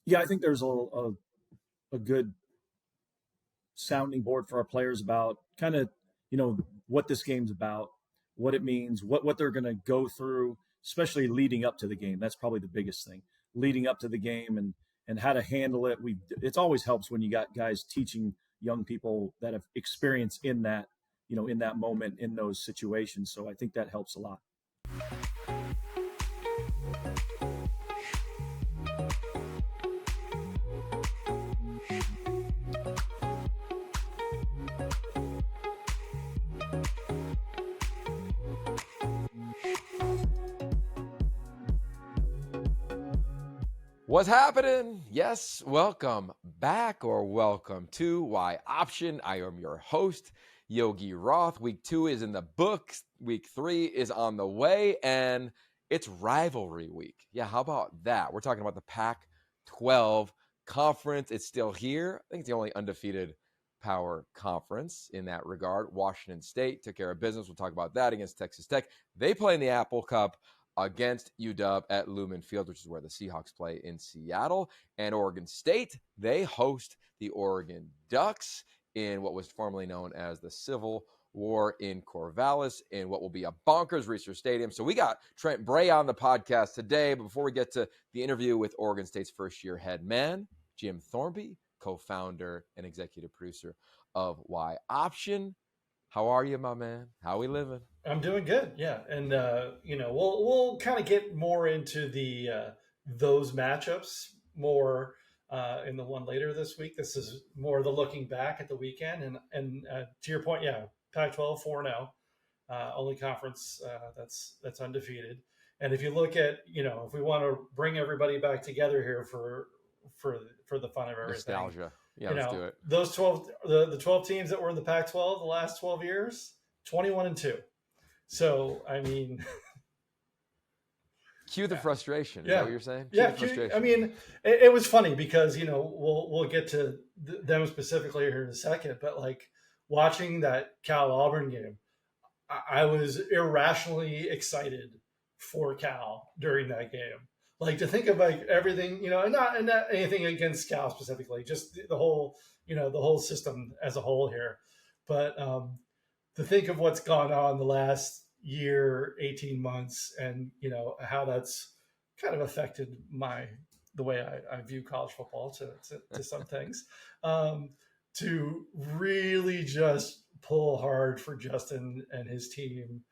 Yeah, I think there's a good sounding board for our players about kind of, what this game's about, what it means, what they're going to go through, especially leading up to the game. That's probably the biggest thing, leading up to the game, and how to handle it. It's always helps when you got guys teaching young people that have experience in that, in that moment, in those situations. So I think that helps a lot. What's happening? Yes, welcome back or welcome to Y Option. I am your host, Yogi Roth. Week 2 is in the books. Week 3 is on the way, and it's rivalry week. Yeah, how about that? We're talking about the Pac-12 Conference. It's still here. I think it's the only undefeated power conference in that regard. Washington State took care of business. We'll talk about that against Texas Tech. They play in the Apple Cup against UW at Lumen Field, which is where the Seahawks play in Seattle. And Oregon State, they host the Oregon Ducks in what was formerly known as the Civil War in Corvallis in what will be a bonkers Research Stadium. So we got Trent Bray on the podcast today. But before we get to the interview with Oregon State's first-year head man, Jim Thornby, co-founder and executive producer of Y Option. How are you, my man? How we living? I'm doing good, yeah, and we'll kind of get more into the those matchups more in the one later this week. This is more the looking back at the weekend, and to your point, yeah, Pac-12 4-0, only conference that's undefeated. And if you look at if we want to bring everybody back together here for the fun of everything, Nostalgia. Yeah, let's do it. Those 12 the 12 teams that were in the Pac-12 the last 12 years, 21-2. So, I mean, cue the frustration. Is yeah, that what you're saying? Yeah. The frustration. I mean, it was funny because we'll get to them specifically here in a second, but like watching that Cal Auburn game, I was irrationally excited for Cal during that game. Like to think of like everything, and not anything against Cal specifically, just the whole system as a whole here, but to think of what's gone on the last year, 18 months, and how that's kind of affected the way I view college football to some things, to really just pull hard for Justin and his team.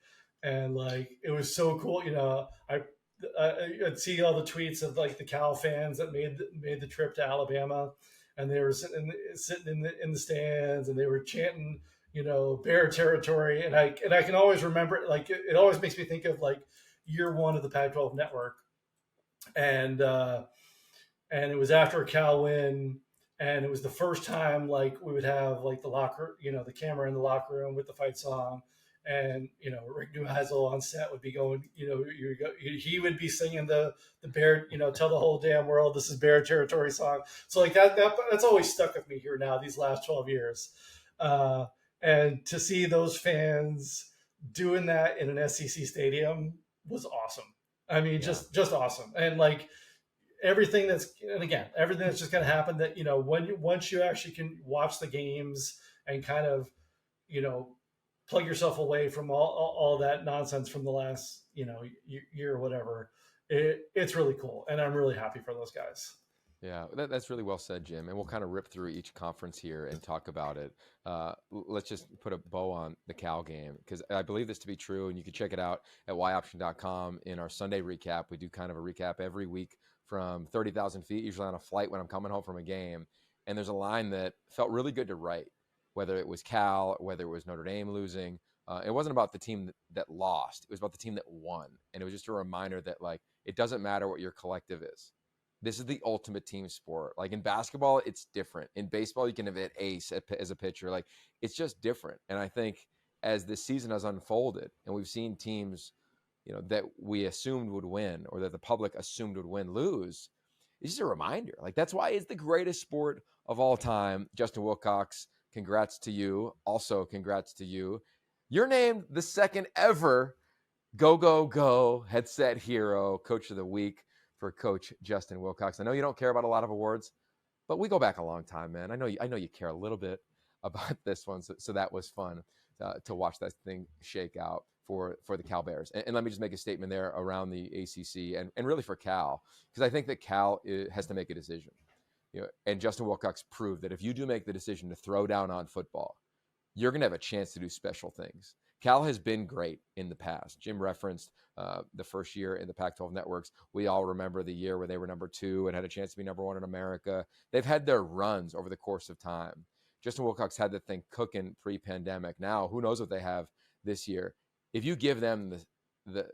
And like it was so cool, I'd see all the tweets of like the Cal fans that made the trip to Alabama, and they were sitting in the stands, and they were chanting, bear territory. And I can always remember it. Like it always makes me think of like year one of the Pac-12 network. And it was after a Cal win. And it was the first time like we would have like the locker, the camera in the locker room with the fight song. And, Rick Neuheisel on set would be going, he would be singing the bear, tell the whole damn world this is bear territory song. So like that's always stuck with me here now, these last 12 years. And to see those fans doing that in an SEC stadium was awesome. I mean, just awesome. And like everything that's just going to happen that, once you actually can watch the games and kind of, plug yourself away from all that nonsense from the last, year or whatever, it's really cool. And I'm really happy for those guys. Yeah, that's really well said, Jim. And we'll kind of rip through each conference here and talk about it. Let's just put a bow on the Cal game because I believe this to be true. And you can check it out at yoption.com in our Sunday recap. We do kind of a recap every week from 30,000 feet, usually on a flight when I'm coming home from a game. And there's a line that felt really good to write, whether it was Cal, whether it was Notre Dame losing. It wasn't about the team that lost. It was about the team that won. And it was just a reminder that, like, it doesn't matter what your collective is. This is the ultimate team sport. Like in basketball, it's different. In baseball, you can have an ace as a pitcher. Like it's just different. And I think as this season has unfolded and we've seen teams, that we assumed would win or that the public assumed would win lose, it's just a reminder. Like that's why it's the greatest sport of all time. Justin Wilcox, congrats to you. Also, congrats to you. You're named the second ever Go Go Go Headset Hero Coach of the Week for Coach Justin Wilcox. I know you don't care about a lot of awards, but we go back a long time, man. I know you care a little bit about this one, so that was fun to watch that thing shake out for the Cal Bears. And let me just make a statement there around the ACC and really for Cal, because I think that Cal has to make a decision. And Justin Wilcox proved that if you do make the decision to throw down on football, you're going to have a chance to do special things. Cal has been great in the past. Jim referenced the first year in the Pac-12 networks. We all remember the year where they were number 2 and had a chance to be number 1 in America. They've had their runs over the course of time. Justin Wilcox had the thing cooking pre-pandemic. Now, who knows what they have this year? If you give them the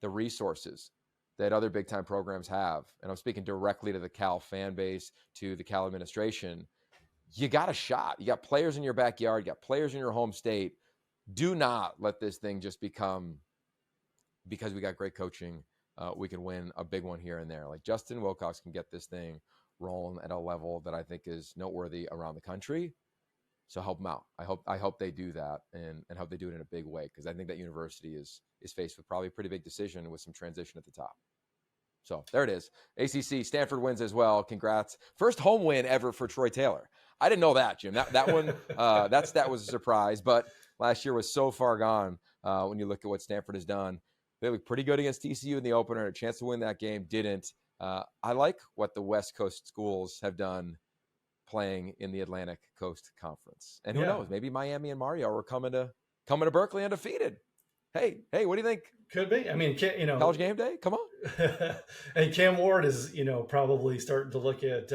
resources that other big-time programs have, and I'm speaking directly to the Cal fan base, to the Cal administration, you got a shot. You got players in your backyard. You got players in your home state. Do not let this thing just become, because we got great coaching, we can win a big one here and there. Like, Justin Wilcox can get this thing rolling at a level that I think is noteworthy around the country. So help them out. I hope they do that and hope they do it in a big way, because I think that university is faced with probably a pretty big decision with some transition at the top. So there it is. ACC, Stanford wins as well. Congrats. First home win ever for Troy Taylor. I didn't know that, Jim. That one, that was a surprise. But last year was so far gone when you look at what Stanford has done. They looked pretty good against TCU in the opener. A chance to win that game. Didn't. I like what the West Coast schools have done playing in the Atlantic Coast Conference. And who knows? Maybe Miami and Mario are coming to Berkeley undefeated. Hey, what do you think? Could be. I mean, College game day? Come on. And Cam Ward is, probably starting to look at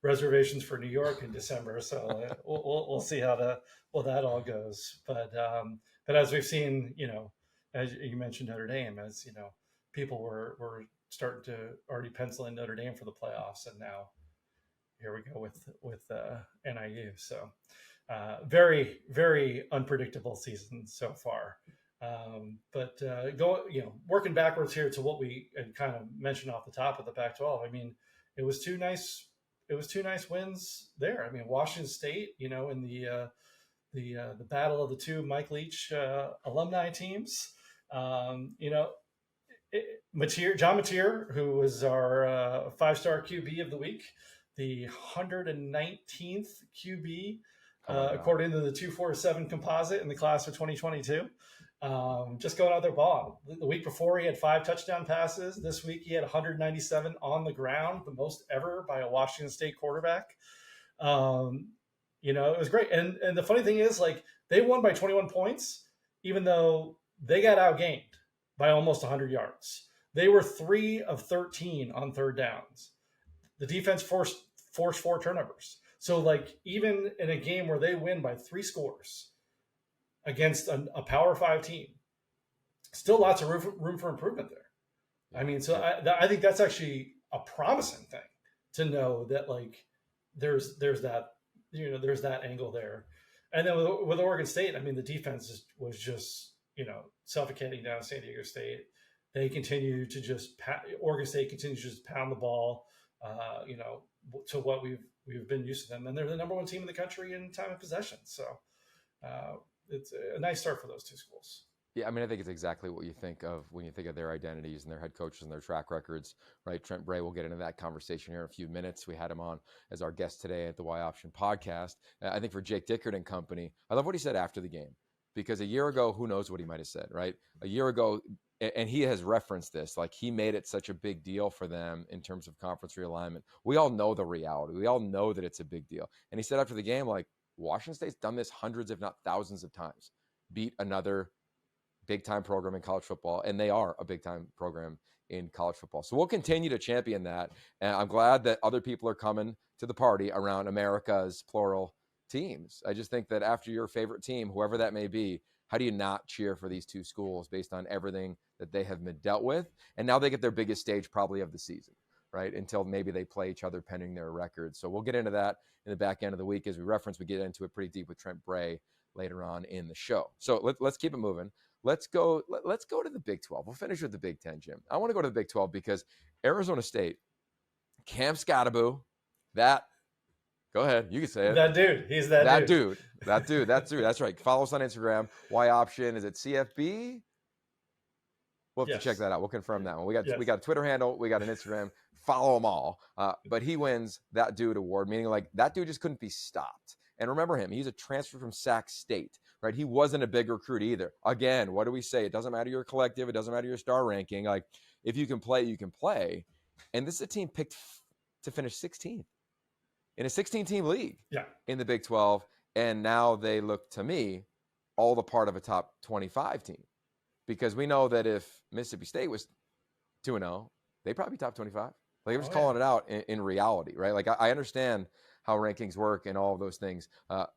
reservations for New York in December. So we'll see how that all goes. But as we've seen, as you mentioned Notre Dame, as people were starting to already pencil in Notre Dame for the playoffs, and now here we go with NIU. So very, very unpredictable season so far. But working backwards here to what we had kind of mentioned off the top of the Pac-12. I mean, it was two nice wins there. I mean, Washington State, in the battle of the two Mike Leach alumni teams. John Mateer, who was our 5-star QB of the week, the 119th QB according to the 247 composite in the class of 2022. Just going out there balling. The week before, he had 5 touchdown passes. This week, he had 197 on the ground, the most ever by a Washington State quarterback. It was great. And the funny thing is, like, they won by 21 points, even though they got outgained by almost 100 yards. They were 3 of 13 on third downs. The defense forced 4 turnovers. So, like, even in a game where they win by 3 scores against a Power 5 team, still lots of room for improvement there. I mean, so I think that's actually a promising thing to know that, like, there's that, there's that angle there. And then with Oregon State, I mean, the defense was just, suffocating down San Diego State. They continue to Oregon State continues to just pound the ball, to what we've been used to them. And they're the number 1 team in the country in time of possession. So it's a nice start for those 2 schools. Yeah, I mean, I think it's exactly what you think of when you think of their identities and their head coaches and their track records, right? Trent Bray, we'll get into that conversation here in a few minutes. We had him on as our guest today at the Y Option podcast. I think for Jake Dickert and company, I love what he said after the game, because a year ago, who knows what he might have said, right? A year ago, and he has referenced this, like, he made it such a big deal for them in terms of conference realignment. We all know the reality. We all know that it's a big deal. And he said after the game, like, Washington State's done this hundreds, if not thousands of times, beat another big-time program in college football, and they are a big-time program in college football. So we'll continue to champion that, and I'm glad that other people are coming to the party around America's plural teams. I just think that after your favorite team, whoever that may be, how do you not cheer for these 2 schools based on everything that they have been dealt with? And now they get their biggest stage probably of the season, right? Until maybe they play each other pending their records. So we'll get into that in the back end of the week. As we reference, we get into it pretty deep with Trent Bray later on in the show. So let's keep it moving. Let's go to the Big 12. We'll finish with the Big 10, Jim. I want to go to the Big 12 because Arizona State, Cam Scottaboo, go ahead. You can say it. That dude. He's that dude. That dude. That's right. Follow us on Instagram. Y Option. Is it CFB? We'll have Yes. to check that out. We'll confirm that one. We got Yes. we got a Twitter handle. We got an Instagram. Follow them all. But he wins that dude award, meaning like that dude just couldn't be stopped. And remember him. He's a transfer from Sac State, right? He wasn't a big recruit either. Again, what do we say? It doesn't matter your collective. It doesn't matter your star ranking. Like if you can play, you can play. And this is a team picked to finish 16th in a 16-team league in the Big 12. And now they look to me all the part of a top 25 team. Because we know that if Mississippi State was 2-0, they'd probably be top 25. Like I'm just calling it out in reality, right? Like I understand how rankings work and all of those things,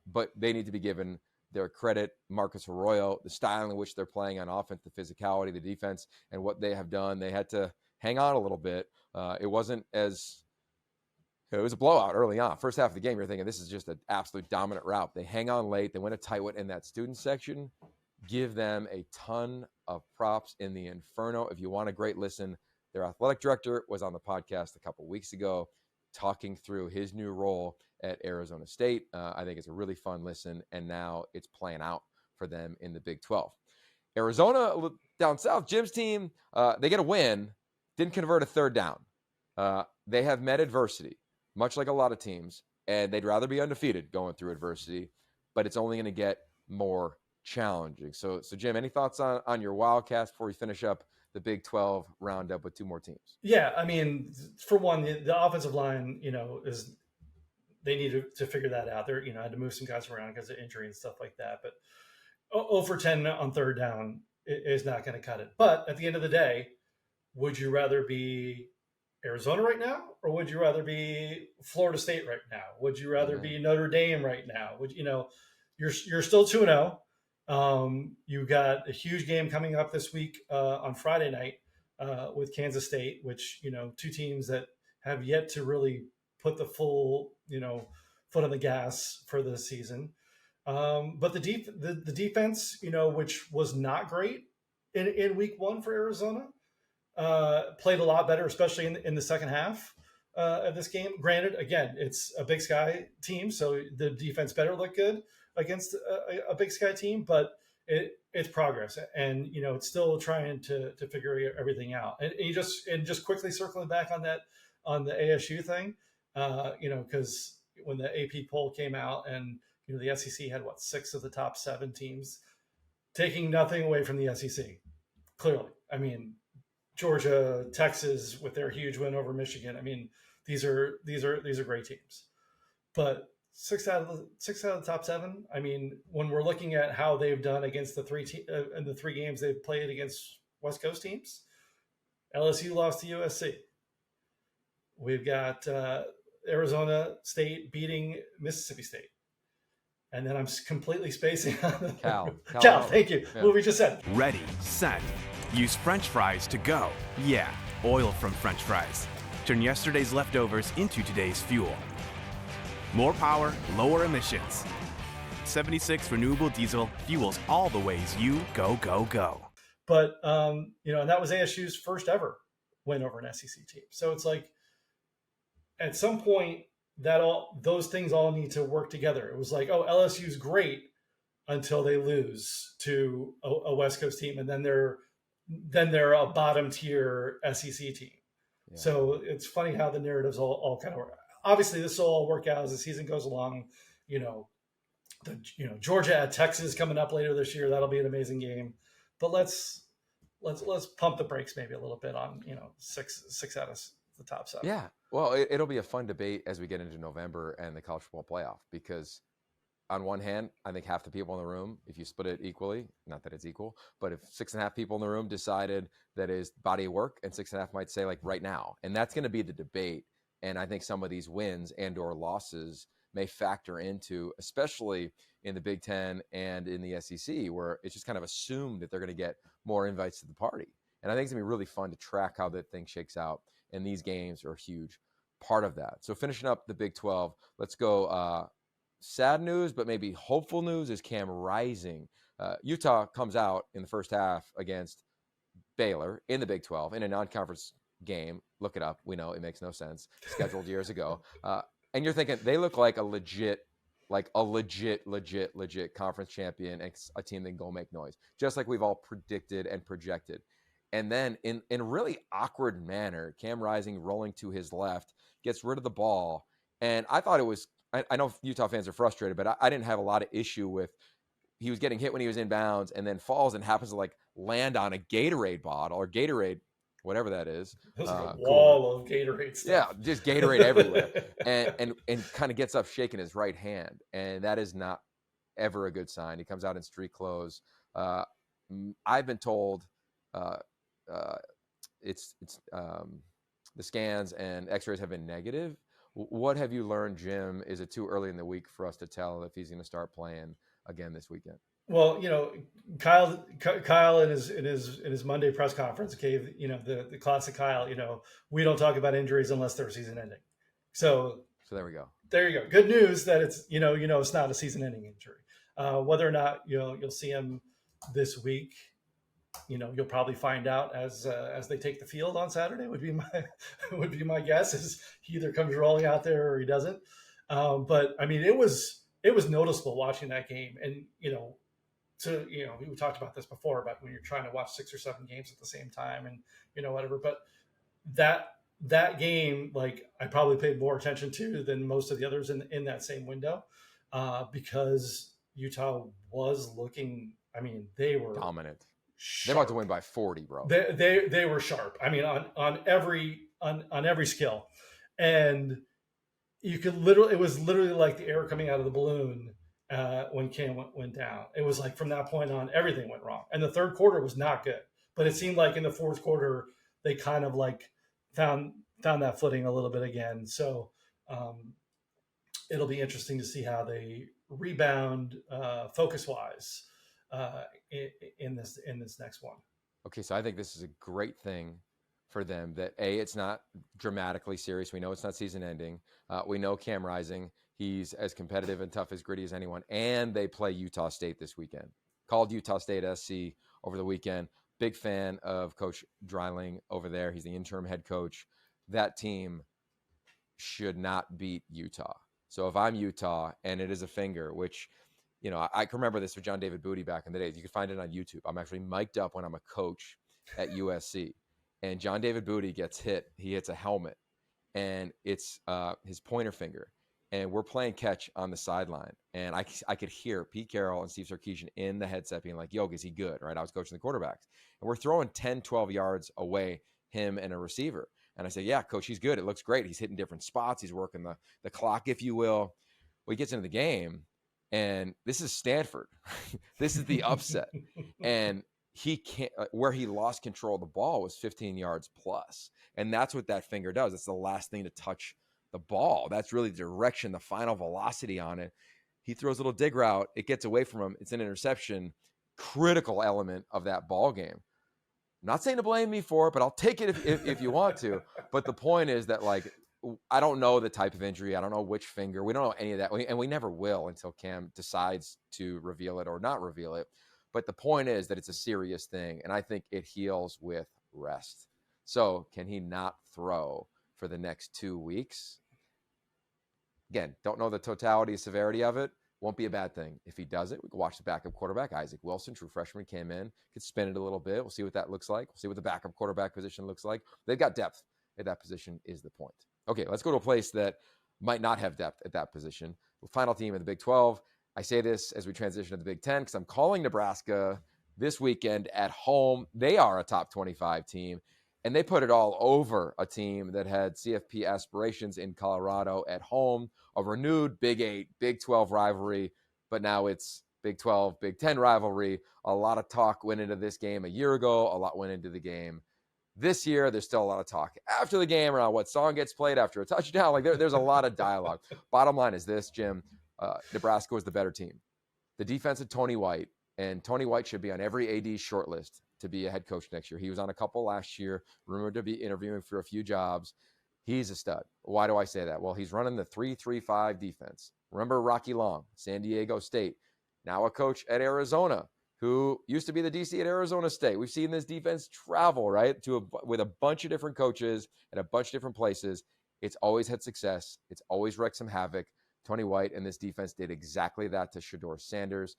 but they need to be given their credit. Marcus Arroyo, the style in which they're playing on offense, the physicality, the defense, and what they have done. They had to hang on a little bit. It wasn't as it was a blowout early on. First half of the game, you're thinking this is just an absolute dominant route. They hang on late. They win a tight one in that student section. Give them a ton of props in the Inferno. If you want a great listen, their athletic director was on the podcast a couple weeks ago talking through his new role at Arizona State. I think it's a really fun listen, and now it's playing out for them in the Big 12. Arizona down south, Jim's team, they get a win, didn't convert a third down. They have met adversity, much like a lot of teams, and they'd rather be undefeated going through adversity, but it's only going to get more challenging. So Jim, any thoughts on your Wildcats before we finish up the Big 12 roundup with two more teams? Yeah, I mean, for one, the offensive line, is they need to figure that out. They're, had to move some guys around because of injury and stuff like that. But 0 for 10 on third down is not going to cut it. But at the end of the day, would you rather be Arizona right now, or would you rather be Florida State right now? Would you rather be Notre Dame right now? You're still 2-0. You got a huge game coming up this week on Friday night with Kansas State, which, two teams that have yet to really put the full, foot on the gas for the season. But the defense, which was not great in week one for Arizona, played a lot better, especially in the second half of this game. Granted, again, it's a Big Sky team, so the defense better look good against a Big Sky team, but it's progress, and it's still trying to figure everything out. And just quickly circling back on the ASU thing, because when the AP poll came out, and the SEC had 6 of the top 7 teams, taking nothing away from the SEC. Clearly, I mean, Georgia, Texas with their huge win over Michigan. I mean, these are great teams, but 6 out of the top 7. I mean, when we're looking at how they've done against the 3 games they've played against West Coast teams, LSU lost to USC. We've got Arizona State beating Mississippi State. And then I'm completely spacing on Cal. Thank you. Yeah. What we just said. Ready, set. Use French fries to go. Yeah, oil from French fries. Turn yesterday's leftovers into today's fuel. More power, lower emissions. 76 renewable diesel fuels all the ways you go, go, go. But, and that was ASU's first ever win over an SEC team. So it's like, at some point, those things all need to work together. It was like, LSU's great until they lose to a West Coast team, and then they're a bottom tier SEC team. Yeah. So it's funny how the narratives all kind of work. Obviously, this will all work out as the season goes along. Georgia at Texas coming up later this year. That'll be an amazing game. But let's pump the brakes maybe a little bit on 6 out of the top 7. Yeah. Well, it'll be a fun debate as we get into November and the college football playoff, because on one hand, I think half the people in the room, if you split it equally, not that it's equal, but if 6.5 people in the room decided that is body of work, and 6.5 might say like right now, and that's going to be the debate. And I think some of these wins and or losses may factor into, especially in the Big Ten and in the SEC, where it's just kind of assumed that they're going to get more invites to the party. And I think it's going to be really fun to track how that thing shakes out. And these games are a huge part of that. So finishing up the Big 12, let's go sad news, but maybe hopeful news is Cam Rising. Utah comes out in the first half against Baylor in the Big 12 in a non-conference game. Look it up. We know it makes no sense. Scheduled years ago. And you're thinking they look like a legit conference champion and a team that can go make noise, just like we've all predicted and projected. And then in a really awkward manner, Cam Rising rolling to his left, gets rid of the ball. And I thought it was, I know Utah fans are frustrated, but I didn't have a lot of issue with, he was getting hit when he was in bounds and then falls and happens to like land on a Gatorade bottle or Gatorade, whatever that is. It was like a wall of Gatorade stuff. Yeah, just Gatorade everywhere. And kind of gets up shaking his right hand. And that is not ever a good sign. He comes out in street clothes. I've been told it's the scans and x-rays have been negative. What have you learned, Jim? Is it too early in the week for us to tell if he's going to start playing again this weekend? Well, Kyle in his Monday press conference gave, the classic Kyle, we don't talk about injuries unless they're season ending. So there we go. There you go. Good news that it's, it's not a season ending injury. Whether or not, you'll see him this week, you'll probably find out as they take the field on Saturday would be my guess, is he either comes rolling out there or he doesn't. But I mean, it was noticeable watching that game. And, we talked about this before, about when you're trying to watch 6 or 7 games at the same time and, whatever, but that game, like, I probably paid more attention to than most of the others in that same window, because Utah was looking, I mean, they were dominant. Sharp. They're about to win by 40, bro. They were sharp. I mean, on every skill, and you could literally, it was literally like the air coming out of the balloon when Cam went down. It was like from that point on, everything went wrong, and the third quarter was not good. But it seemed like in the fourth quarter they kind of like found that footing a little bit again. So it'll be interesting to see how they rebound focus wise in this next one. Okay, so I think this is a great thing for them that it's not dramatically serious. We know it's not season ending. We know Cam Rising, he's as competitive and tough as gritty as anyone. And they play Utah State this weekend. Called Utah State SC over the weekend. Big fan of Coach Dreiling over there. He's the interim head coach. That team should not beat Utah. So if I'm Utah and it is a finger, which, I can remember this with John David Booty back in the days. You can find it on YouTube. I'm actually mic'd up when I'm a coach at USC. And John David Booty gets hit. He hits a helmet. And it's his pointer finger. And we're playing catch on the sideline. And I could hear Pete Carroll and Steve Sarkisian in the headset being like, yo, is he good? Right? I was coaching the quarterbacks. And we're throwing 10, 12 yards away, him and a receiver. And I said, yeah, coach, he's good. It looks great. He's hitting different spots. He's working the clock, if you will. Well, he gets into the game. And this is Stanford. This is the upset. And he can't, where he lost control of the ball was 15 yards plus. And that's what that finger does. It's the last thing to touch the ball. That's really the direction, the final velocity on it. He throws a little dig route. It gets away from him. It's an interception. Critical element of that ball game. I'm not saying to blame me for it, but I'll take it if you want to. But the point is that, like, I don't know the type of injury. I don't know which finger. We don't know any of that. And we never will until Cam decides to reveal it or not reveal it. But the point is that it's a serious thing. And I think it heals with rest. So can he not throw for the next 2 weeks? Again, don't know the totality and severity of it. Won't be a bad thing. If he does it, we can watch the backup quarterback. Isaac Wilson, true freshman, came in, could spin it a little bit. We'll see what that looks like. We'll see what the backup quarterback position looks like. They've got depth at that position is the point. Okay, let's go to a place that might not have depth at that position. The final team in the Big 12. I say this as we transition to the Big 10 because I'm calling Nebraska this weekend at home. They are a top 25 team, and they put it all over a team that had CFP aspirations in Colorado at home, a renewed Big 8, Big 12 rivalry, but now it's Big 12, Big 10 rivalry. A lot of talk went into this game a year ago. A lot went into the game this year. There's still a lot of talk after the game around what song gets played after a touchdown. Like there's a lot of dialogue. Bottom line is this, Jim. Nebraska was the better team. The defense of Tony White, and Tony White should be on every AD shortlist to be a head coach next year. He was on a couple last year, rumored to be interviewing for a few jobs. He's a stud. Why do I say that? Well, he's running the 3-3-5 defense. Remember Rocky Long, San Diego State, now a coach at Arizona, who used to be the DC at Arizona State. We've seen this defense travel, right, with a bunch of different coaches at a bunch of different places. It's always had success. It's always wreaked some havoc. Tony White and this defense did exactly that to Shedeur Sanders.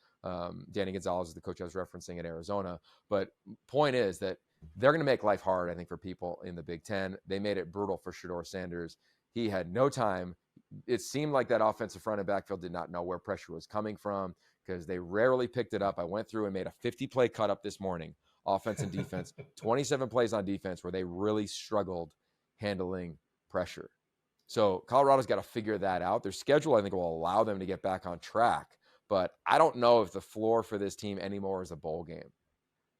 Danny Gonzalez is the coach I was referencing at Arizona. But point is that they're going to make life hard, I think, for people in the Big Ten. They made it brutal for Shedeur Sanders. He had no time. It seemed like that offensive front and backfield did not know where pressure was coming from because they rarely picked it up. I went through and made a 50-play cut up this morning, offense and defense, 27 plays on defense where they really struggled handling pressure. So Colorado's got to figure that out. Their schedule, I think, will allow them to get back on track. But I don't know if the floor for this team anymore is a bowl game.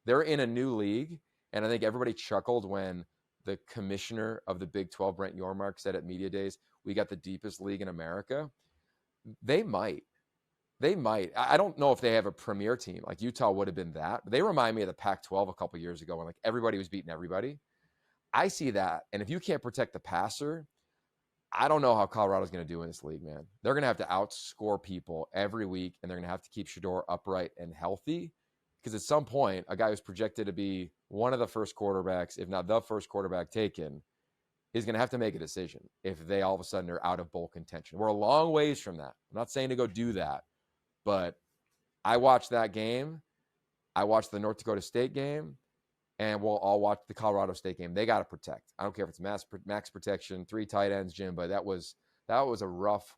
They're in a new league, and I think everybody chuckled when the commissioner of the Big 12, Brent Yormark, said at Media Days, we got the deepest league in America. They might. I don't know if they have a premier team. Like Utah would have been that. But they remind me of the Pac-12 a couple years ago when like everybody was beating everybody. I see that. And if you can't protect the passer, I don't know how Colorado's going to do in this league, man. They're going to have to outscore people every week, and they're going to have to keep Shedeur upright and healthy. Because at some point, a guy who's projected to be one of the first quarterbacks, if not the first quarterback taken, is going to have to make a decision if they all of a sudden are out of bowl contention. We're a long ways from that. I'm not saying to go do that, but I watched that game. I watched the North Dakota State game, and we'll all watch the Colorado State game. They got to protect. I don't care if it's max protection, 3 tight ends, Jim, but that was a rough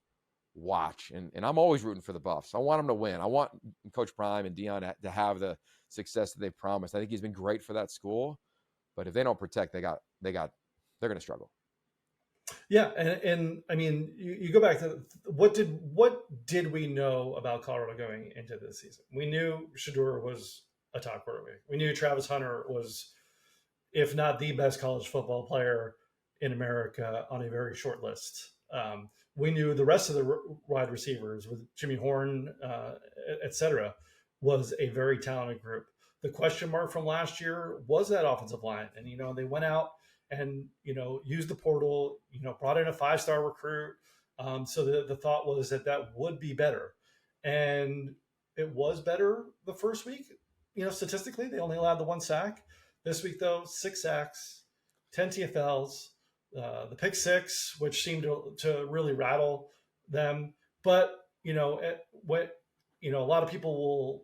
watch. And I'm always rooting for the Buffs. I want them to win. I want Coach Prime and Dion to have the success that they promised. I think he's been great for that school, but if they don't protect, they're going to struggle. Yeah, and I mean, you go back to what did we know about Colorado going into this season? We knew Shedeur was a top quarterback. We knew Travis Hunter was, if not the best college football player in America, on a very short list. We knew the rest of the wide receivers with Jimmy Horn, et cetera, was a very talented group. The question mark from last year was that offensive line. And, they went out and, used the portal, brought in a 5-star recruit. So the thought was that would be better. And it was better the first week. Statistically, they only allowed the 1 sack. This week, though, 6 sacks, 10 TFLs, the pick 6, which seemed to really rattle them. But, a lot of people will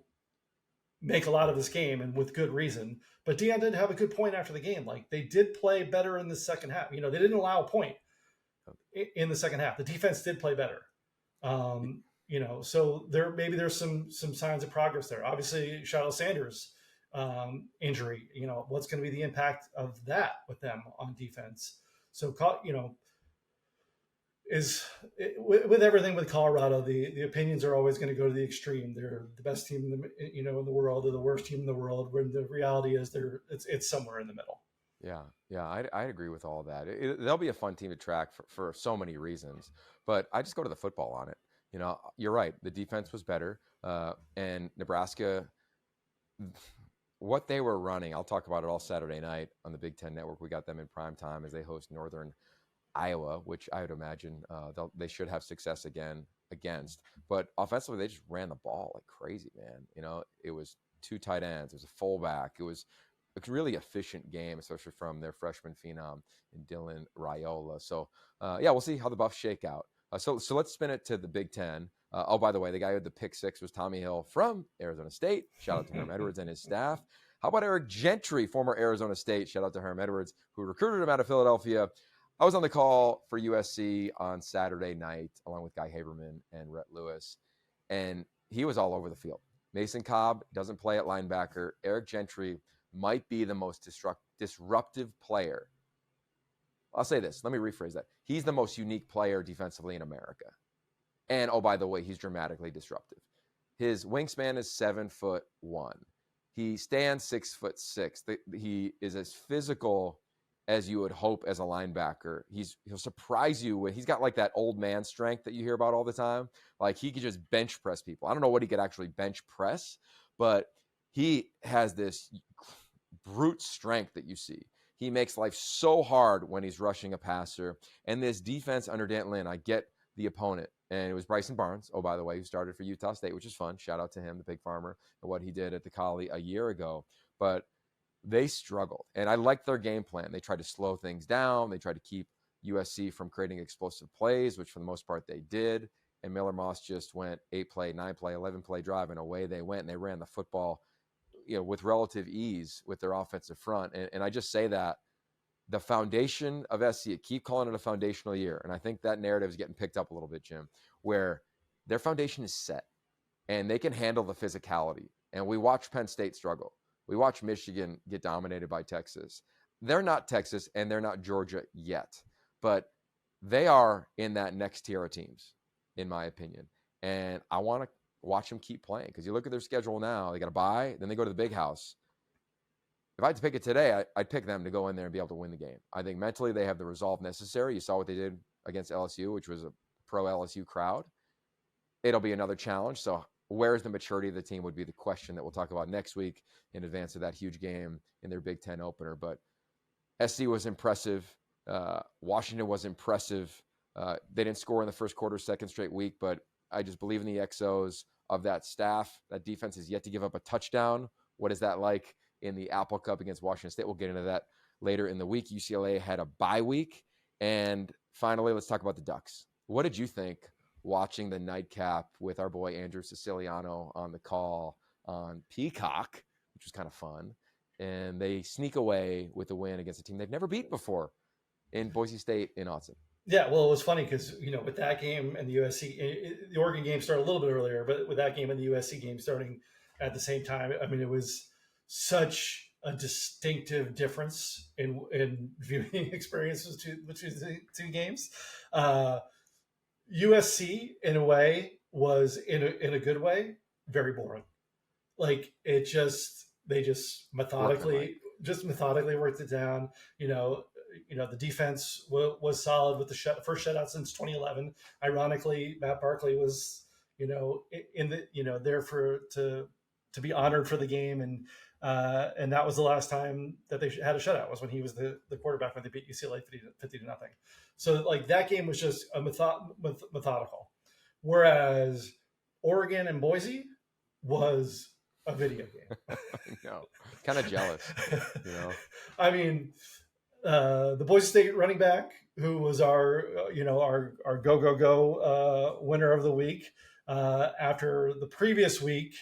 make a lot of this game, and with good reason. But Dion did have a good point after the game. Like, they did play better in the second half. They didn't allow a point in the second half. The defense did play better. So there's some signs of progress there. Obviously, Seattle Sanders injury, what's going to be the impact of that with them on defense? So, with everything with Colorado, the opinions are always going to go to the extreme. They're the best team in the world, or the worst team in the world. When the reality is it's somewhere in the middle. Yeah, I agree with all that. They'll be a fun team to track for so many reasons. But I just go to the football on it. You're right. The defense was better, and Nebraska, what they were running. I'll talk about it all Saturday night on the Big Ten Network. We got them in prime time as they host Northern Iowa, which I would imagine they should have success against. But offensively, they just ran the ball like crazy, man. It was 2 tight ends. It was a fullback. It was a really efficient game, especially from their freshman phenom in Dylan Raiola. So, we'll see how the Buffs shake out. So let's spin it to the Big Ten. By the way, the guy who had the pick 6 was Tommy Hill from Arizona State. Shout out to Herm Edwards and his staff. How about Eric Gentry, former Arizona State? Shout out to Herm Edwards, who recruited him out of Philadelphia. I was on the call for USC on Saturday night, along with Guy Haberman and Rhett Lewis, and he was all over the field. Mason Cobb doesn't play at linebacker. Eric Gentry might be the most disruptive player. I'll say this. Let me rephrase that. He's the most unique player defensively in America. And, by the way, he's dramatically disruptive. His wingspan is 7'1". He stands 6'6". He is as physical as you would hope as a linebacker. He'll surprise you with, he's got like that old man strength that you hear about all the time. Like, he could just bench press people. I don't know what he could actually bench press, but he has this brute strength that you see. He makes life so hard when he's rushing a passer. And this defense under Dan Lynn, I get the opponent. And it was Bryson Barnes, by the way, who started for Utah State, which is fun. Shout out to him, the pig farmer, and what he did at the Collie a year ago. But they struggled. And I liked their game plan. They tried to slow things down. They tried to keep USC from creating explosive plays, which for the most part they did. And Miller Moss just went 8-play, 9-play, 11-play drive, and away they went. And they ran the football, with relative ease with their offensive front. And I just say that the foundation of SC, keep calling it a foundational year. And I think that narrative is getting picked up a little bit, Jim, where their foundation is set and they can handle the physicality. And we watch Penn State struggle. We watch Michigan get dominated by Texas. They're not Texas and they're not Georgia yet, but they are in that next tier of teams, in my opinion. And I want to watch them keep playing, because you look at their schedule now, they got to bye, then they go to the big house. If I had to pick it today, I'd pick them to go in there and be able to win the game. I think mentally they have the resolve necessary. You saw what they did against LSU, which was a pro LSU crowd. It'll be another challenge. So where's the maturity of the team would be the question that we'll talk about next week in advance of that huge game in their Big Ten opener. But SC was impressive. Washington was impressive. They didn't score in the first quarter, second straight week, but I just believe in the XOs of that staff. That defense is yet to give up a touchdown. What is that like in the Apple Cup against Washington State? We'll get into that later in the week. UCLA had a bye week. And finally, let's talk about the Ducks. What did you think watching the nightcap with our boy Andrew Siciliano on the call on Peacock, which was kind of fun? And they sneak away with a win against a team they've never beaten before in Boise State in Austin. Yeah, well, it was funny because, with that game and the USC, the Oregon game started a little bit earlier, but with that game and the USC game starting at the same time, I mean, it was such a distinctive difference in viewing experiences between the two games. USC, in a way, was in a good way very boring. Like they just methodically worked it down. The defense was solid with the first shutout since 2011. Ironically, Matt Barkley was, there to be honored for the game, and that was the last time that they had a shutout, was when he was the quarterback when they beat UCLA 50-0. So like that game was just a methodical, whereas Oregon and Boise was a video game. I know, kind of jealous. I mean. The Boise State running back, who was our go winner of the week, after the previous week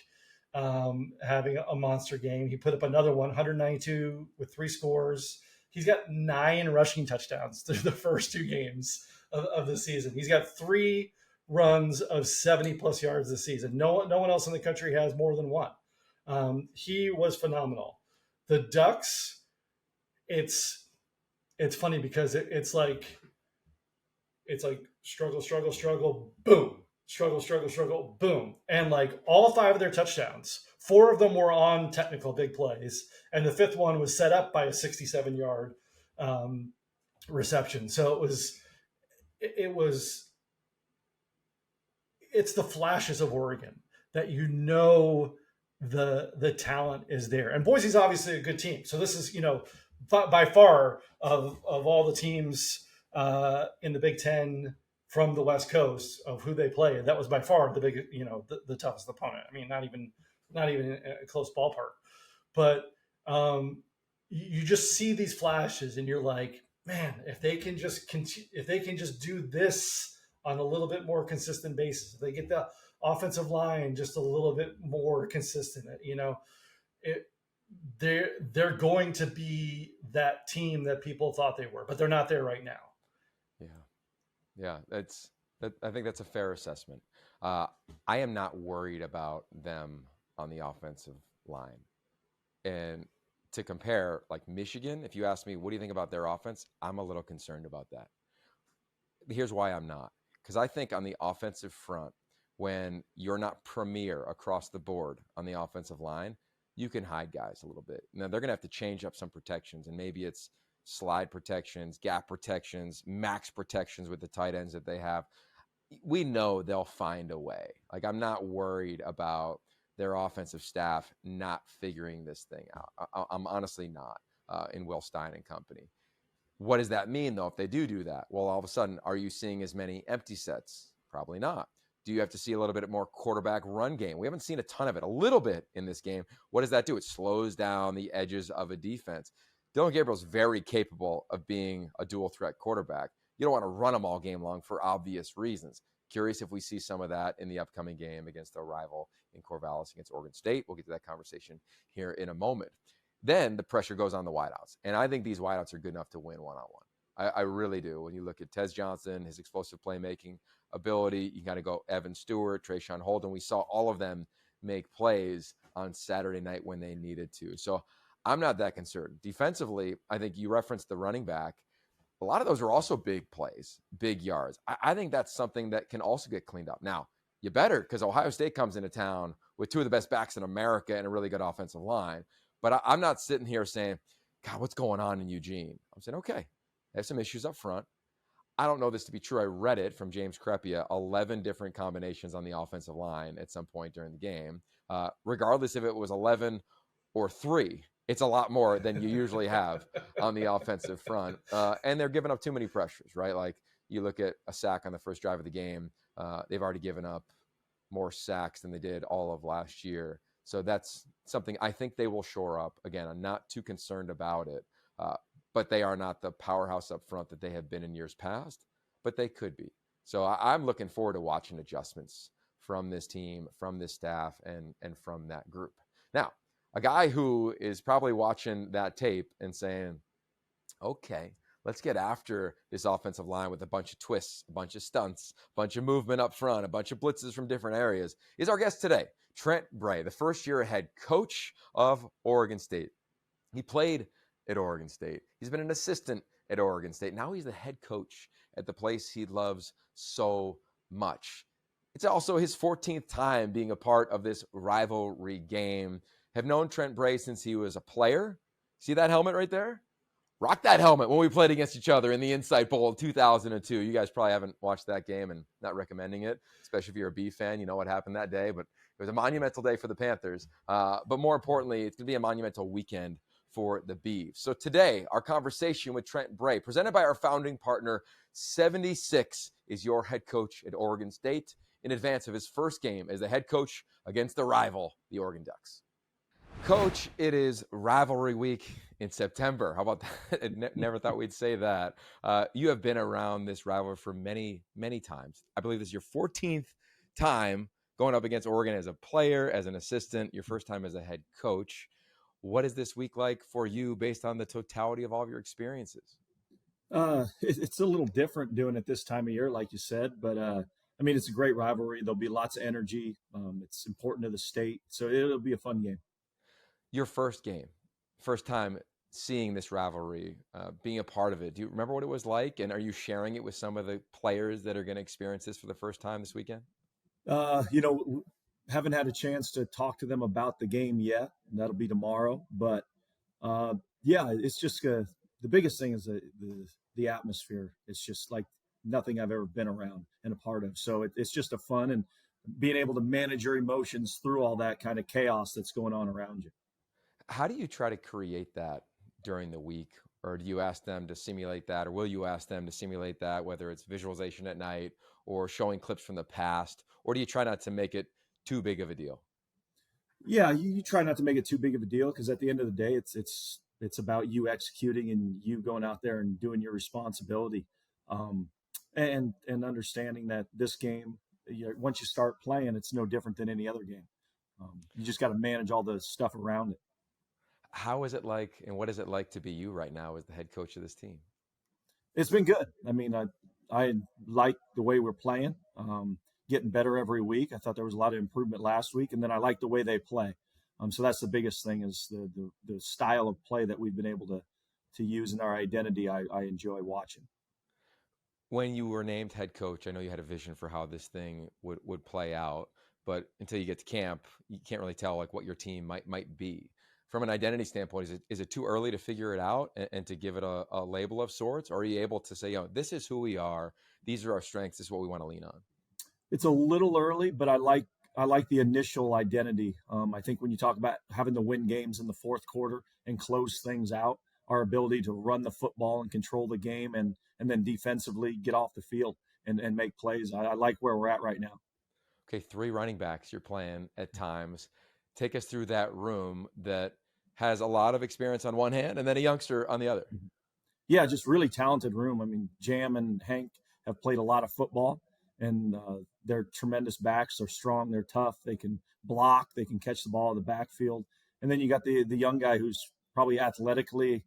having a monster game, he put up another one, 192 with 3 scores. He's got 9 rushing touchdowns through the first 2 games of the season. He's got 3 runs of 70+ yards this season. No one else in the country has more than 1. He was phenomenal. The Ducks, it's funny because it's like struggle, boom, struggle, boom. And like all 5 of their touchdowns, 4 of them were on technical big plays. And the 5th one was set up by a 67-yard reception. So it's the flashes of Oregon that the talent is there. And Boise's obviously a good team. So this is, by far of all the teams in the Big Ten from the West Coast of who they played, that was by far the big, the toughest opponent. I mean, not even a close ballpark. But you just see these flashes, and you're like, man, if they can just do this on a little bit more consistent basis, if they get the offensive line just a little bit more consistent, they're going to be that team that people thought they were, but they're not there right now. Yeah. I think that's a fair assessment. I am not worried about them on the offensive line. And to compare, like Michigan, if you ask me, what do you think about their offense? I'm a little concerned about that. Here's why I'm not. Because I think on the offensive front, when you're not premier across the board on the offensive line, you can hide guys a little bit. Now, they're going to have to change up some protections, and maybe it's slide protections, gap protections, max protections with the tight ends that they have. We know they'll find a way. Like, I'm not worried about their offensive staff not figuring this thing out. I'm honestly not in Will Stein and company. What does that mean, though, if they do that? Well, all of a sudden, are you seeing as many empty sets? Probably not. Do you have to see a little bit more quarterback run game? We haven't seen a ton of it, a little bit in this game. What does that do? It slows down the edges of a defense. Dylan Gabriel's very capable of being a dual threat quarterback. you don't want to run them all game long for obvious reasons. Curious if we see some of that in the upcoming game against a rival in Corvallis against Oregon State. We'll get to that conversation here in a moment. Then the pressure goes on the wideouts. And I think these wideouts are good enough to win one-on-one. I really do. When you look at Tez Johnson, his explosive playmaking ability, you got to go Evan Stewart, Trayshawn Holden. We saw all of them make plays on Saturday night when they needed to. So I'm not that concerned. Defensively, I think you referenced the running back. A lot of those are also big plays, big yards. I think that's something that can also get cleaned up. Now, you better, because Ohio State comes into town with two of the best backs in America and a really good offensive line. But I'm not sitting here saying, God, what's going on in Eugene? I'm saying, okay, they have some issues up front. I don't know this to be true. I read it from James Crepea, 11 different combinations on the offensive line at some point during the game. Regardless if it was 11 or 3, it's a lot more than you usually have on the offensive front. And they're giving up too many pressures, right? Like you look at a sack on the first drive of the game. They've already given up more sacks than they did all of last year. So that's something I think they will shore up. Again, I'm not too concerned about it. But they are not the powerhouse up front that they have been in years past, but they could be. So I'm looking forward to watching adjustments from this team, from this staff, and from that group. Now, a guy who is probably watching that tape and saying, okay, let's get after this offensive line with a bunch of twists, a bunch of stunts, a bunch of movement up front, a bunch of blitzes from different areas, is our guest today, Trent Bray, the first-year head coach of Oregon State. He played at Oregon State. He's been an assistant at Oregon State. Now he's the head coach at the place he loves so much. It's also his 14th time being a part of this rivalry game. Have known Trent Bray since he was a player. See that helmet right there? Rock that helmet when we played against each other in the Insight Bowl in 2002. You guys probably haven't watched that game and not recommending it, especially if you're a Bee fan. You know what happened that day, but it was a monumental day for the Panthers. But more importantly, it's going to be a monumental weekend for the Beavs. So today, our conversation with Trent Bray, presented by our founding partner, 76 is your head coach at Oregon State in advance of his first game as the head coach against the rival, the Oregon Ducks. Coach, it is rivalry week in September. How about that? Never thought we'd say that. You have been around this rivalry for many, many times. I believe this is your 14th time going up against Oregon as a player, as an assistant, your first time as a head coach. What is this week like for you based on the totality of all of your experiences? It's a little different doing it this time of year, like you said, but I mean, it's a great rivalry. There'll be lots of energy. It's important to the state, so it'll be a fun game. Your first game, first time seeing this rivalry, being a part of it. Do you remember what it was like? And are you sharing it with some of the players that are going to experience this for the first time this weekend? Haven't had a chance to talk to them about the game yet. And that'll be tomorrow. But it's just the biggest thing is the atmosphere. It's just like nothing I've ever been around and a part of. So it's just a fun and being able to manage your emotions through all that kind of chaos that's going on around you. How do you try to create that during the week? Or do you ask them to simulate that? Or will you ask them to simulate that, whether it's visualization at night or showing clips from the past? Or do you try not to make it too big of a deal? Yeah, you try not to make it too big of a deal, because at the end of the day, it's about you executing and you going out there and doing your responsibility, and understanding that this game, once you start playing, it's no different than any other game. You just got to manage all the stuff around it. How is it like, and what is it like to be you right now as the head coach of this team? It's been good. I mean, I like the way we're playing. Getting better every week. I thought there was a lot of improvement last week, and then I like the way they play. So that's the biggest thing is the style of play that we've been able to use in our identity. I enjoy watching. When you were named head coach, I know you had a vision for how this thing would play out, but until you get to camp, you can't really tell like what your team might be. From an identity standpoint, is it too early to figure it out and to give it a label of sorts? Or are you able to say, this is who we are, these are our strengths, this is what we want to lean on? It's a little early, but I like the initial identity. I think when you talk about having to win games in the fourth quarter and close things out, our ability to run the football and control the game and then defensively get off the field and make plays. I like where we're at right now. Okay, 3 running backs you're playing at times. Take us through that room that has a lot of experience on one hand and then a youngster on the other. Yeah, just really talented room. I mean, Jam and Hank have played a lot of football, and they're tremendous backs. They're strong. They're tough. They can block. They can catch the ball in the backfield. And then you got the young guy who's probably athletically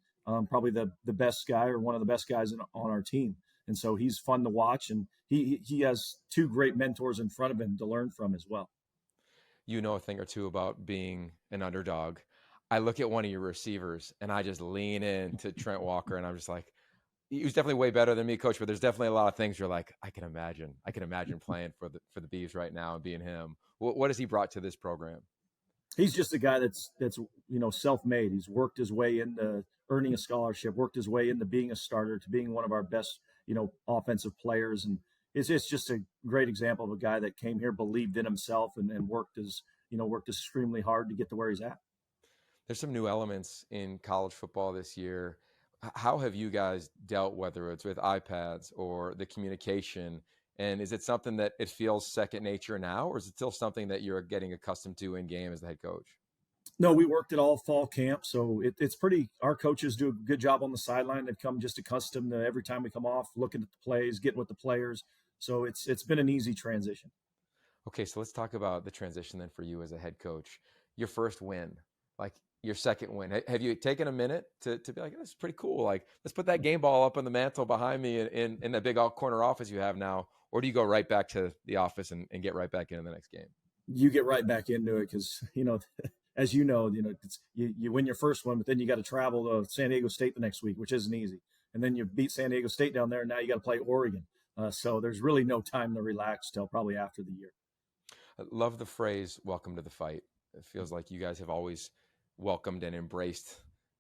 probably the best guy or one of the best guys on our team. And so he's fun to watch, and he has two great mentors in front of him to learn from as well. You know a thing or two about being an underdog. I look at one of your receivers and I just lean in to Trent Walker, and I'm just like, he was definitely way better than me, coach, but there's definitely a lot of things you're like, I can imagine playing for the Beavs right now and being him. What has he brought to this program? He's just a guy that's self-made. He's worked his way into earning a scholarship, worked his way into being a starter, to being one of our best offensive players. And it's just a great example of a guy that came here, believed in himself, and worked extremely hard to get to where he's at. There's some new elements in college football this year. How have you guys dealt, whether it's with iPads or the communication? And is it something that it feels second nature now, or is it still something that you're getting accustomed to in game as the head coach? No, we worked it all fall camp, so it's pretty. Our coaches do a good job on the sideline. They've come just accustomed to every time we come off, looking at the plays, getting with the players. So it's been an easy transition. Okay, so let's talk about the transition then for you as a head coach. Your first win, like your second win. Have you taken a minute to be like, this is pretty cool? Like, let's put that game ball up on the mantle behind me in the big corner office you have now, or do you go right back to the office and get right back into the next game? You get right back into it because as you win your first one, but then you got to travel to San Diego State the next week, which isn't easy. And then you beat San Diego State down there, and now you got to play Oregon. So there's really no time to relax till probably after the year. I love the phrase, welcome to the fight. It feels like you guys have always welcomed and embraced,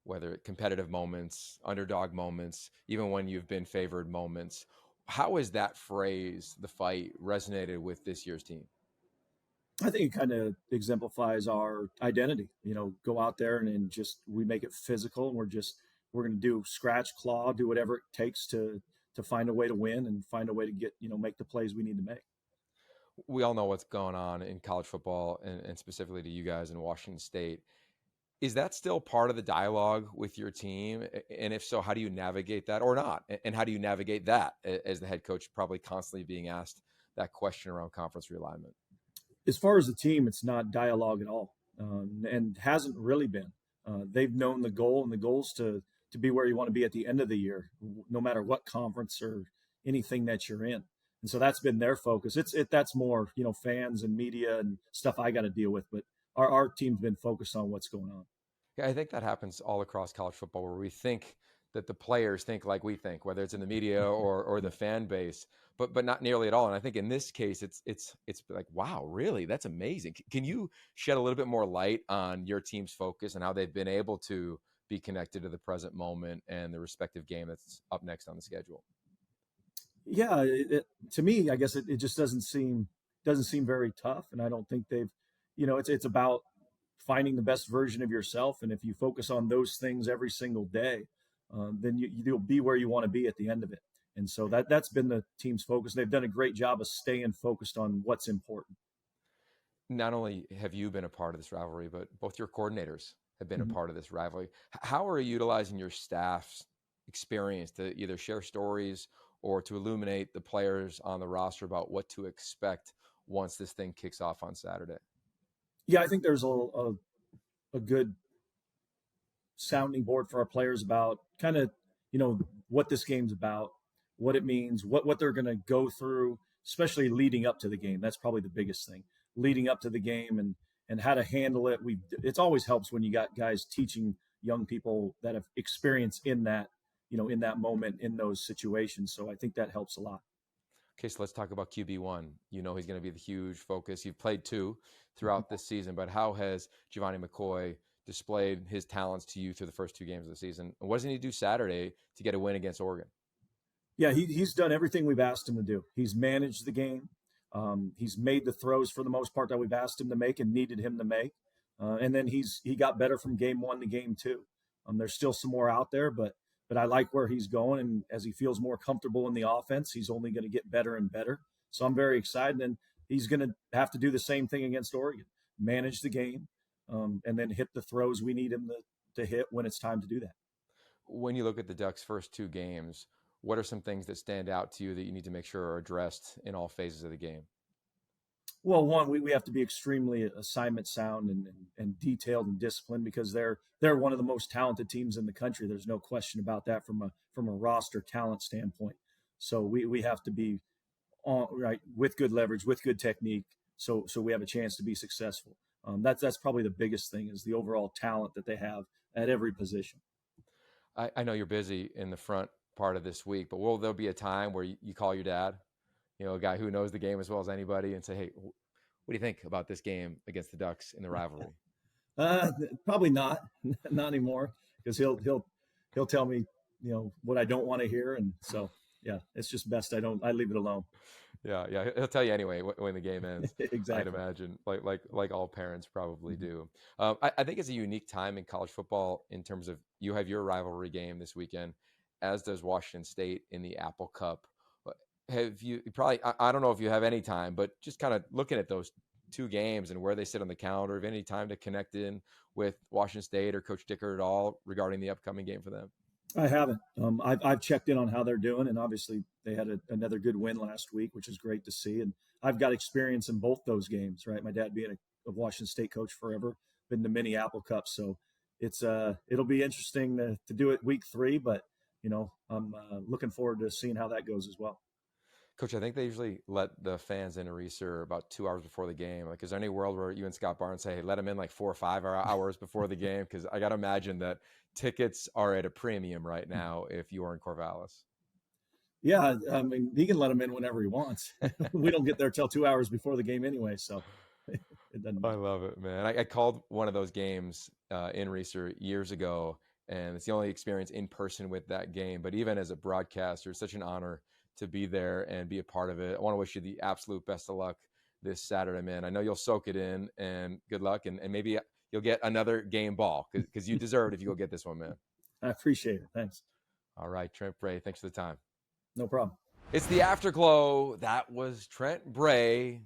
whether competitive moments, underdog moments, even when you've been favored moments. How has that phrase, the fight, resonated with this year's team? I think it kind of exemplifies our identity. Go out there and just we make it physical, and we're going to do scratch, claw, do whatever it takes to find a way to win and find a way to get make the plays we need to make. We all know what's going on in college football and specifically to you guys in Washington State. Is that still part of the dialogue with your team? And if so, how do you navigate that or not? And how do you navigate that as the head coach, probably constantly being asked that question around conference realignment? As far as the team, it's not dialogue at all, and hasn't really been. They've known the goal, and the goal's to be where you want to be at the end of the year, no matter what conference or anything that you're in. And so that's been their focus. That's more, fans and media and stuff I got to deal with. But our team's been focused on what's going on. Yeah, I think that happens all across college football, where we think that the players think like we think, whether it's in the media or the fan base, but not nearly at all. And I think in this case, it's like, wow, really? That's amazing. Can you shed a little bit more light on your team's focus and how they've been able to be connected to the present moment and the respective game that's up next on the schedule? Yeah, to me, I guess it just doesn't seem very tough, and I don't think they've, it's about finding the best version of yourself, and if you focus on those things every single day, then you'll be where you want to be at the end of it. And so that's been the team's focus. They've done a great job of staying focused on what's important. Not only have you been a part of this rivalry, but both your coordinators have been a part of this rivalry. How are you utilizing your staff's experience to either share stories or to illuminate the players on the roster about what to expect once this thing kicks off on Saturday? Yeah, I think there's a good sounding board for our players about kind of, what this game's about, what it means, what they're going to go through, especially leading up to the game. That's probably the biggest thing, leading up to the game and how to handle it. It always helps when you got guys teaching young people that have experience in that, in that moment, in those situations. So I think that helps a lot. Okay, so let's talk about QB1. He's going to be the huge focus. You've played two throughout this season, but how has Giovanni McCoy displayed his talents to you through the first two games of the season? And what does he need to do Saturday to get a win against Oregon? Yeah, he's done everything we've asked him to do. He's managed the game. He's made the throws for the most part that we've asked him to make and needed him to make. And then he got better from game one to game two. There's still some more out there, but I like where he's going. And as he feels more comfortable in the offense, he's only going to get better and better. So I'm very excited. And he's going to have to do the same thing against Oregon, manage the game, and then hit the throws we need him to hit when it's time to do that. when you look at the Ducks' first 2 games, what are some things that stand out to you that you need to make sure are addressed in all phases of the game? Well, one, we have to be extremely assignment sound and detailed and disciplined, because they're one of the most talented teams in the country. There's no question about that from a roster talent standpoint. So we have to be right with good leverage, with good technique, so we have a chance to be successful. That's probably the biggest thing, is the overall talent that they have at every position. I know you're busy in the front part of this week, but will there be a time where you call your dad, a guy who knows the game as well as anybody, and say, hey, what do you think about this game against the Ducks in the rivalry? Probably not anymore, because he'll tell me, what I don't want to hear. And so, yeah, it's just best I leave it alone. Yeah. He'll tell you anyway when the game ends. Exactly. I'd imagine, like all parents probably do. I think it's a unique time in college football in terms of you have your rivalry game this weekend, as does Washington State in the Apple Cup. Have you probably, I don't know if you have any time, but just kind of looking at those 2 games and where they sit on the calendar, have any time to connect in with Washington State or Coach Dicker at all regarding the upcoming game for them? I haven't. I've checked in on how they're doing, and obviously they had another good win last week, which is great to see. And I've got experience in both those games, right? My dad being a Washington State coach forever, been to many Apple Cups, so it'll be interesting to do it week 3. But I'm looking forward to seeing how that goes as well. Coach, I think they usually let the fans in Reeser about 2 hours before the game. Like, is there any world where you and Scott Barnes say, hey, let them in like 4 or 5 hours before the game? Because I got to imagine that tickets are at a premium right now if you are in Corvallis. Yeah, I mean, he can let them in whenever he wants. We don't get there till 2 hours before the game anyway, so it doesn't matter. I love it, man. I called one of those games in Reeser years ago, and it's the only experience in person with that game. But even as a broadcaster, it's such an honor to be there and be a part of it. I want to wish you the absolute best of luck this Saturday, man. I know you'll soak it in, and good luck. And maybe you'll get another game ball, because you deserve it if you go get this one, man. I appreciate it. Thanks. All right, Trent Bray, thanks for the time. No problem. It's the Afterglow. That was Trent Bray,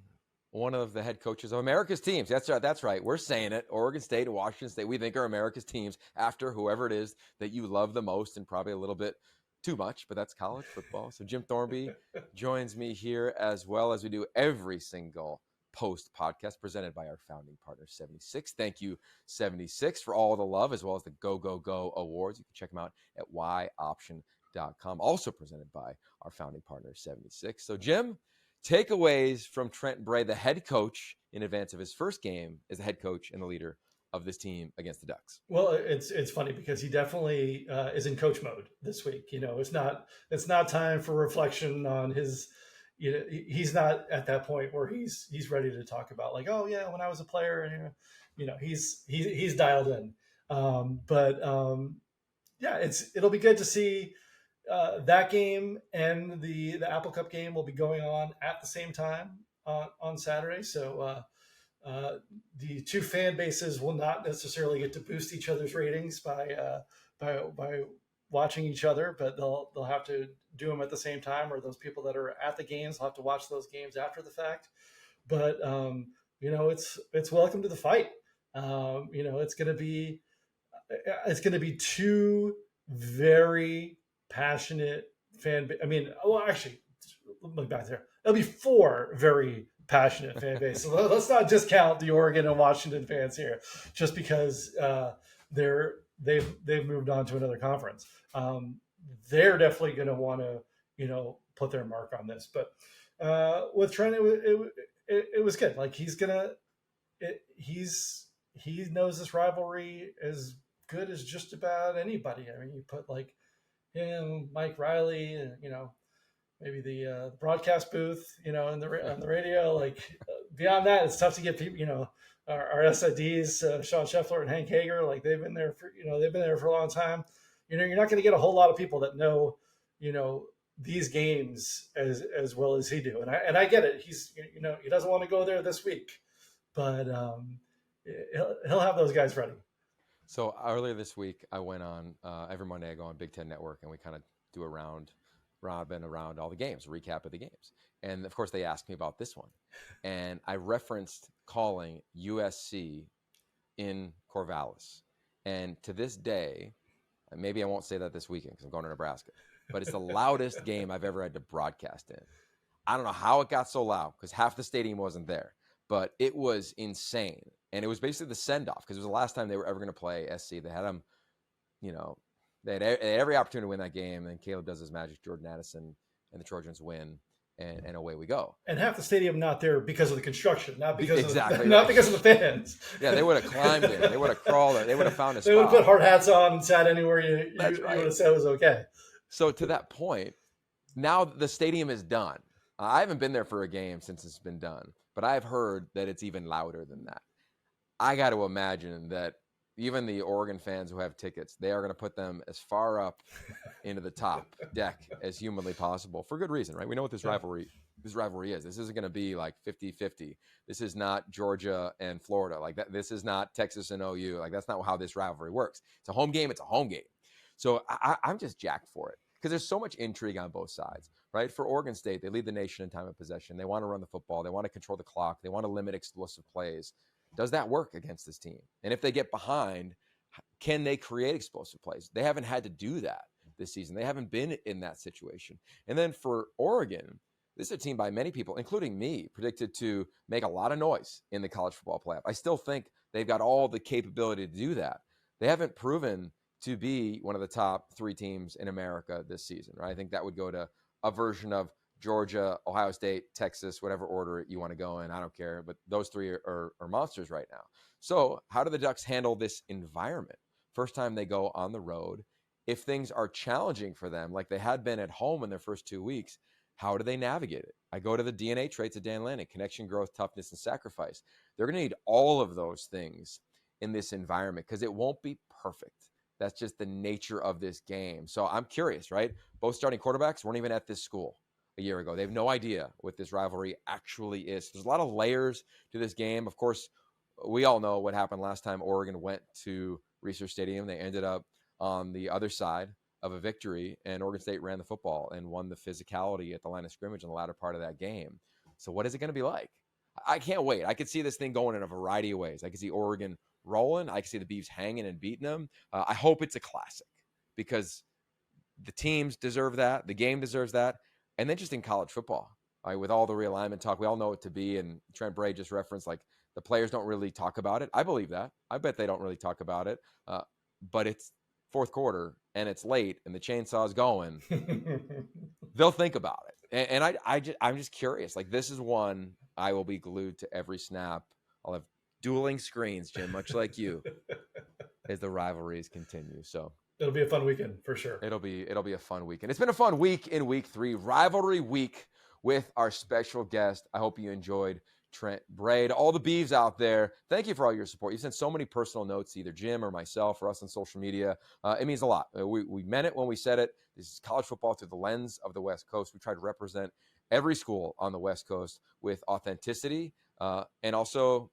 one of the head coaches of America's teams. That's right. We're saying it. Oregon State and Washington State, we think are America's teams after whoever it is that you love the most, and probably a little bit too much, but that's college football. So Jim Thornby joins me here, as well as we do every single post podcast presented by our founding partner 76. Thank you 76 for all the love, as well as the Go Go Go awards. You can check them out at yoption.com, also presented by our founding partner 76. So Jim, takeaways from Trent Bray, the head coach, in advance of his first game as the head coach and the leader of this team against the Ducks. Well, it's funny because he definitely is in coach mode this week. It's not time for reflection on his. He's not at that point where he's ready to talk about like, oh yeah, when I was a player, and he's dialed in. Yeah, it'll be good to see that game, and the Apple Cup game will be going on at the same time on Saturday. So. The 2 fan bases will not necessarily get to boost each other's ratings by watching each other, but they'll have to do them at the same time, or those people that are at the games will have to watch those games after the fact. But it's welcome to the fight. It's going to be 2 very passionate actually, look back there. It'll be 4 very passionate fan base. So let's not discount the Oregon and Washington fans here, just because they've moved on to another conference. They're definitely going to want to put their mark on this. But with Trent, it was good. Like he knows this rivalry as good as just about anybody. I mean, you put like him, Mike Riley, and maybe the broadcast booth, on the radio. Like beyond that, it's tough to get people. Our SIDs, Sean Scheffler and Hank Hager, like they've been there for a long time. You're not going to get a whole lot of people that know, these games as well as he do. And I get it. He's he doesn't want to go there this week, but he'll have those guys ready. So earlier this week, I went on every Monday. I go on Big Ten Network, and we kind of do a round robin around all the games, a recap of the games. And of course, they asked me about this one, and I referenced calling USC in Corvallis. And to this day, Maybe I won't say that this weekend because I'm going to Nebraska. But it's the loudest game I've ever had to broadcast in. I don't know how it got so loud because half the stadium wasn't there. But it was insane. And it was basically the send-off because it was the last time they were ever going to play SC. They had them, they had every opportunity to win that game. And Caleb does his magic, Jordan Addison, and the Trojans win. And away we go. And half the stadium not there because of the construction, not because exactly not because of the fans. Yeah, they would have climbed it. They would have crawled it. They would have found a spot. They would have put hard hats on and sat anywhere you right. would have said it was okay. So to that point, now the stadium is done. I haven't been there for a game since it's been done, but I've heard that it's even louder than that. I got to imagine that even the Oregon fans who have tickets, they are going to put them as far up into the top deck as humanly possible for good reason, right? We know what this rivalry is. This isn't going to be like 50-50. This is not Georgia and Florida. Like that. This is not Texas and OU. Like that's not how this rivalry works. It's a home game. It's a home game. So I'm just jacked for it because there's so much intrigue on both sides, right? For Oregon State, they lead the nation in time of possession. They want to run the football. They want to control the clock. They want to limit explosive plays. Does that work against this team? And if they get behind, can they create explosive plays? They haven't had to do that this season. They haven't been in that situation. And then for Oregon, this is a team by many people, including me, predicted to make a lot of noise in the college football playoff. I still think they've got all the capability to do that. They haven't proven to be one of the top 3 teams in America this season, right? I think that would go to a version of Georgia, Ohio State, Texas, whatever order you want to go in. I don't care. But those 3 are monsters right now. So how do the Ducks handle this environment? First time they go on the road. If things are challenging for them, like they had been at home in their first 2 weeks, how do they navigate it? I go to the DNA traits of Dan Lanning: connection, growth, toughness, and sacrifice. They're going to need all of those things in this environment because it won't be perfect. That's just the nature of this game. So I'm curious, right? Both starting quarterbacks weren't even at this school a year ago. They have no idea what this rivalry actually is. There's a lot of layers to this game. Of course, we all know what happened last time Oregon went to Research Stadium. They ended up on the other side of a victory, and Oregon State ran the football and won the physicality at the line of scrimmage in the latter part of that game. So what is it going to be like? I can't wait. I could see this thing going in a variety of ways. I could see Oregon rolling. I could see the Beavs hanging and beating them. I hope it's a classic because the teams deserve that. The game deserves that. And then just in college football, right, with all the realignment talk, we all know it to be, and Trent Bray just referenced, like, the players don't really talk about it. I believe that. I bet they don't really talk about it. But it's fourth quarter, and it's late, and the chainsaw's going. They'll think about it. And I'm just curious. Like, this is one I will be glued to every snap. I'll have dueling screens, Jim, much like you, as the rivalries continue. So it'll be a fun weekend for sure. It'll be a fun weekend. It's been a fun week in week 3, rivalry week with our special guest. I hope you enjoyed Trent Bray. To all the Beavs out there, thank you for all your support. You sent so many personal notes to either Jim or myself or us on social media. It means a lot. We meant it when we said it. This is college football through the lens of the West Coast. We try to represent every school on the West Coast with authenticity and also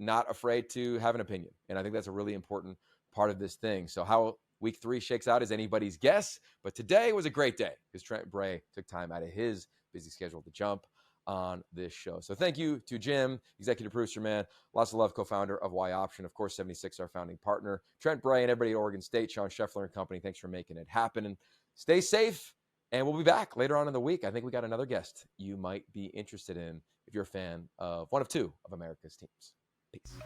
not afraid to have an opinion. And I think that's a really important part of this thing. So how week 3 shakes out is anybody's guess. But today was a great day because Trent Bray took time out of his busy schedule to jump on this show. So thank you to Jim, executive producer, man. Lots of love, co-founder of Y Option. Of course, 76, our founding partner. Trent Bray and everybody at Oregon State, Sean Scheffler and company, thanks for making it happen. And stay safe, and we'll be back later on in the week. I think we got another guest you might be interested in if you're a fan of one of 2 of America's teams. Peace.